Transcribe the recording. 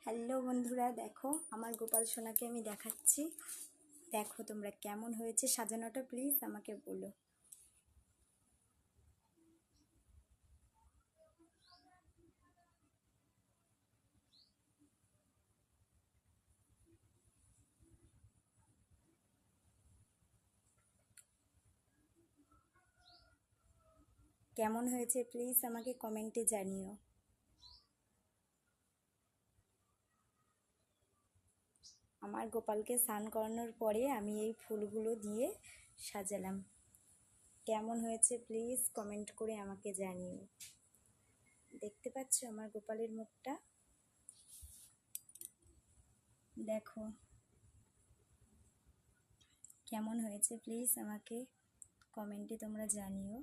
Hello বন্ধুরা, দেখো আমার গোপাল সোনাকে আমি দেখাচ্ছি। দেখো তোমরা কেমন হয়েছে সাজানোটা, প্লিজ আমাকে বলো। কেমন হয়েছে প্লিজ আমাকে কমেন্টে জানিও। আমার গোপালকে স্নান করানোর পরে আমি এই ফুলগুলো দিয়ে সাজালাম। কেমন হয়েছে প্লিজ কমেন্ট করে আমাকে জানিও। দেখতে পাচ্ছ আমার গোপালের মুখটা? দেখো কেমন হয়েছে প্লিজ আমাকে কমেন্টে তোমরা জানিও।